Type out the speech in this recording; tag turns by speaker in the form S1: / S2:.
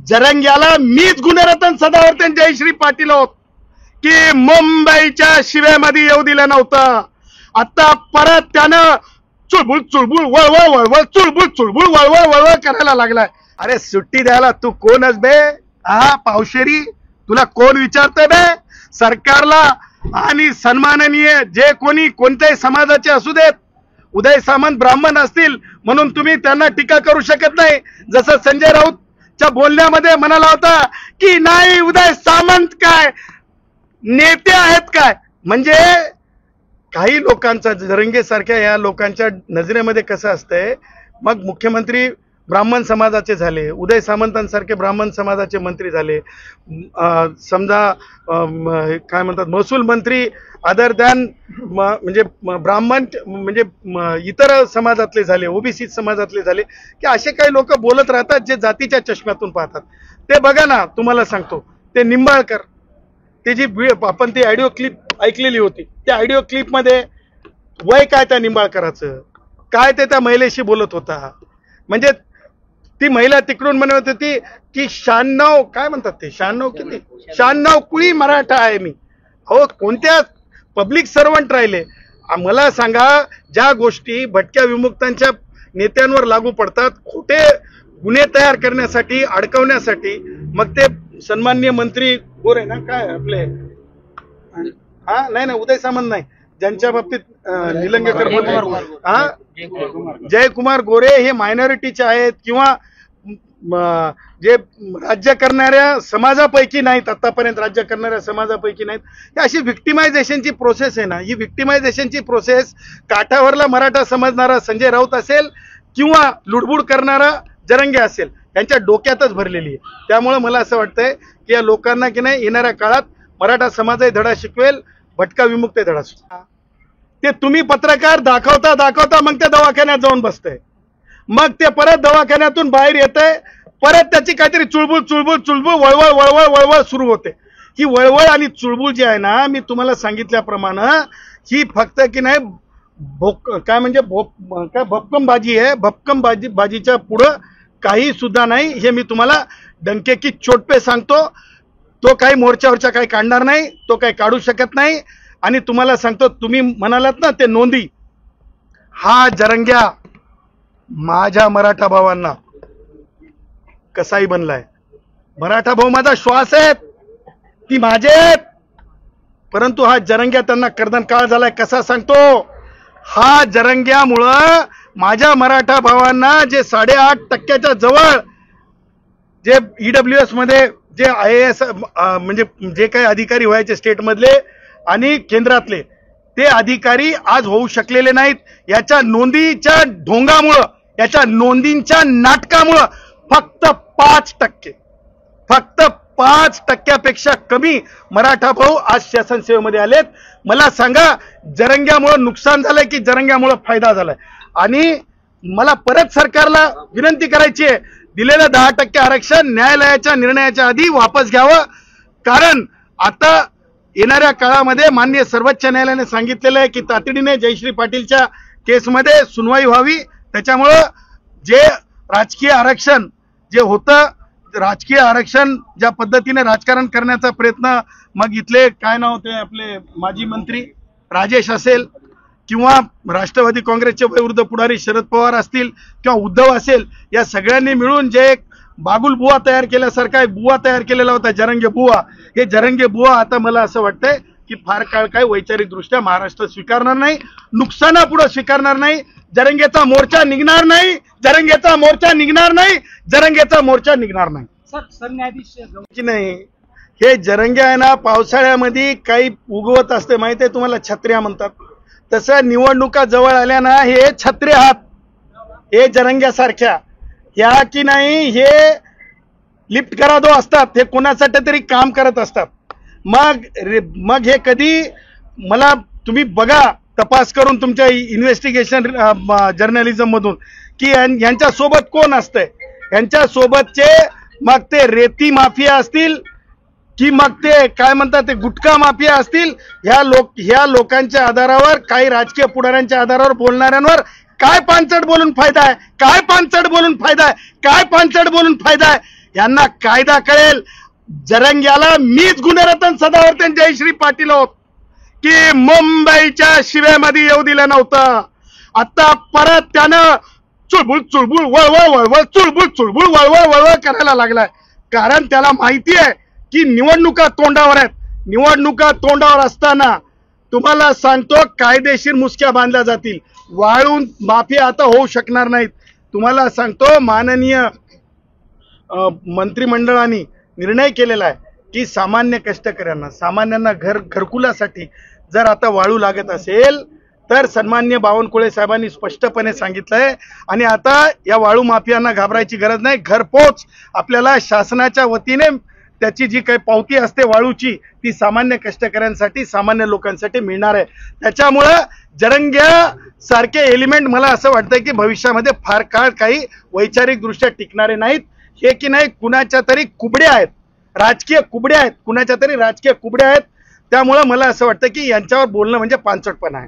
S1: जरंग्याला मीच गुणरत्न सदावर्ते जयश्री पाटील होत की मुंबईच्या शिवेमध्ये येऊ दिलं नव्हतं. आता परत त्यानं चुळबुळ चुळबुळ वळवळ वळवळ चुळबुळ चुळबुळ वळवळ वळवळ करायला लागलाय. अरे सुट्टी द्यायला तू कोणच बे? हा पावशेरी, तुला कोण विचारतंय बे? सरकारला आणि सन्माननीय जे कोणी कोणत्याही समाजाचे असू देत, उदय सामंत ब्राह्मण असतील म्हणून तुम्ही त्यांना टीका करू शकत नाही. जसं संजय राऊतच्या बोलण्यामध्ये म्हणाला होता की नाही उदय सामंत काय नेते आहेत काय. म्हणजे काही लोकांचा जरंगे सारख्या या लोकांच्या नजरेमध्ये कसं असतंय, मग मुख्यमंत्री ब्राह्मण समाजाचे झाले, उदय सामंतांसारखे ब्राह्मण समाजाचे मंत्री झाले, समजा काय म्हणतात महसूल मंत्री अदर दॅन म्हणजे ब्राह्मण म्हणजे इतर समाजातले झाले, ओबीसी समाजातले झाले, की असे काही लोक बोलत राहतात जे जातीच्या चष्म्यातून पाहतात. ते बघा ना, तुम्हाला सांगतो, ते निंबाळकर, ते जी आपण ती ऑडिओ क्लिप ऐकलेली होती, त्या ऑडिओ क्लिप मध्ये वय काय त्या निंबाळकराचं, काय ते त्या महिलेशी बोलत होता. म्हणजे ती महिला तिकडून म्हणत होती की 96 काय म्हणतात ते 96 किती 96 कुळी मराठा आहे मी. हो, कोणत्या पब्लिक सर्वंट राहिले? मला सांगा, ज्या गोष्टी भटक्या विमुक्तांच्या नेत्यांवर लागू पडतात, खोटे गुन्हे तयार करण्यासाठी, अडकवण्यासाठी, मग ते सन्माननीय मंत्री गोरे ना काय आपले, हा नाही उदय सामंत नाही, ज्यांच्या बाबतीत निलंगेकर हा जयकुमार गोरे हे मायनॉरिटीचे आहेत किंवा जे राज्य करणाऱ्या समाजापैकी नाहीत, आतापर्यंत राज्य करणाऱ्या समाजापैकी नाहीत. ही अशी विक्टिमायझेशनची प्रोसेस आहे ना, ही विक्टिमायझेशनची प्रोसेस काठावरला मराठा समजणारा संजय राऊत असेल किंवा लुडबुड करणारा जरंगे असेल, त्यांच्या डोक्यातच भरलेली आहे. त्यामुळे मला असं वाटतंय की या लोकांना की नाही येणाऱ्या काळात मराठा समाजही धडा शिकवेल, भटका विमुक्त धडा शिकवेल. ते तुम्ही पत्रकार दाखवता दाखवता मग ते दवाखान्यात जाऊन बसतंय, मग ते परत दवाखान्यातून बाहेर येतंय, परत त्याची काहीतरी चुळबुळ चुळबुळ चुळबुळ वळवळ वळवळ वळवळ सुरू होते. ही वळवळ आणि चुळबुळ जी आहे ना, मी तुम्हाला सांगितल्याप्रमाणे ही फक्त की नाही काय म्हणजे काय भक्कमबाजी आहे. भक्कमबाजीच्या पुढं काही सुद्धा नाही, हे मी तुम्हाला डंके की चोट पे सांगतो. तो काही मोर्चावरच्या काही काढणार नाही, तो काही काढू शकत नाही. आणि तुम्हाला सांगतो, तुम्ही म्हणालात ना ते नोंदी, हा जरंग्या माझ्या मराठा भावांना कसाही बनलाय. मराठा भाऊ माझा श्वास आहेत, ती माझे आहेत, परंतु हा जरंग्या त्यांना कर्दन काळ झालाय. कसा सांगतो? हा जरंग्यामुळं माझ्या मराठा भावांना जे 8.5% जवळ जे EWS मध्ये जे IAS म्हणजे जे काही अधिकारी व्हायचे स्टेटमधले आणि केंद्रातले, ते अधिकारी आज होऊ शकलेले नाहीत. याच्या नोंदीच्या ढोंगामुळं, याच्या नोंदींच्या नाटकामुळं फक्त 5%, फक्त 5%पेक्षा कमी मराठा भाऊ आज शासन सेवेमध्ये आलेत. मला सांगा, जरंग्यामुळं नुकसान झालंय की जरंग्यामुळं फायदा झालाय? आणि मला परत सरकारला विनंती करायची आहे, दिलेलं 10% आरक्षण न्यायालयाच्या निर्णयाच्या आधी वापस घ्यावं. कारण आता येणाऱ्या काळामध्ये माननीय सर्वोच्च न्यायालयाने सांगितलेलं आहे की तातडीने जयश्री पाटीलच्या केसमध्ये सुनवाई व्हावी. त्याच्यामुळं जे राजकीय आरक्षण जे होतं, राजकीय आरक्षण ज्या पद्धतीने राजकारण करण्याचा प्रयत्न, मग इथले काय नाव ते आपले माजी मंत्री राजेश असेल किंवा राष्ट्रवादी काँग्रेसचे वयोवृद्ध पुढारी शरद पवार असतील किंवा उद्धव असेल, या सगळ्यांनी मिळून जे एक बागुल बुवा तयार केल्यासारखा एक बुवा तयार केलेला होता, जरंगे बुवा. हे जरंगे बुवा आता मला असं वाटतंय की फार काळ काय वैचारिकदृष्ट्या महाराष्ट्र स्वीकारणार नाही, नुकसानापुढे स्वीकारणार नाही. जरंगेचा मोर्चा निघणार नाही, जरंगेचा मोर्चा निघणार नाही, जरंगेचा मोर्चा निघणार नाही. सरन्यायाधीश नाही, हे जरंगे आहे ना, पावसाळ्यामध्ये काही उगवत असते माहिती आहे तुम्हाला, छत्र्या म्हणतात. तसं निवडणुका जवळ आल्या ना, हे छत्रे हात, हे जरंग्यासारख्या ह्या की नाही, हे लिफ्ट करा दो असतात, हे कोणासाठी तरी काम करत असतात. मग हे कधी, मला तुम्ही बघा तपास करून तुमच्या इन्व्हेस्टिगेशन जर्नलिझम मधून की यांच्या सोबत कोण असतंय. यांच्या सोबतचे मग ते रेती माफिया असतील की मग ते काय म्हणतात ते गुटखा माफिया असतील, ह्या लोकांच्या आधारावर, काही राजकीय पुढाऱ्यांच्या आधारावर बोलणाऱ्यांवर काय पानचट बोलून फायदा आहे, काय पानचट बोलून फायदा आहे, काय पानचट बोलून फायदा आहे. यांना कायदा कळेल. जरंग्याला मीच गुणरत्न सदावर्ते जयश्री पाटील आहोत की मुंबईच्या शिवेमध्ये येऊ दिलं नव्हतं. आता परत त्यानं चुळबुळ चुळबुळ वळवळ वळवळ चुळबुळ चुळबुळ वळवळ वळवळ करायला लागलाय. कारण त्याला माहिती आहे की निवडणुका तोंडावर आहेत. निवडणुका तोंडावर असताना तुम्हाला सांगतो कायदेशीर मुसक्या बांधल्या जातील. वाळून माफिया आता होऊ शकणार नाहीत. तुम्हाला सांगतो माननीय मंत्रिमंडळाने निर्णय केलेला आहे की सामान्य कष्टकऱ्यांना सामान्यांना घरकुलासाठी जर आता वाळू लागत असेल तर सन्माननीय बावनकुळे साहेबांनी स्पष्टपणे सांगितलंय. आणि आता या वाळू माफियांना घाबरायची गरज नाही. घरपोच आपल्याला शासनाच्या वतीने त्याची जी काही पावती असते वाळूची ती सामान्य कष्टकऱ्यांसाठी सामान्य लोकांसाठी मिळणार आहे. त्याच्यामुळं जरंग्या सारखे एलिमेंट मला असं वाटतंय की भविष्यामध्ये फार काळ काही वैचारिक दृष्ट्या टिकणारे नाहीत. हे की नाही कुणाच्या तरी कुबड्या आहेत, राजकीय कुबड्या आहेत, कुणाच्या तरी राजकीय कुबड्या आहेत. त्यामुळं मला असं वाटतं की यांच्यावर बोलणं म्हणजे पानसटपणा आहे.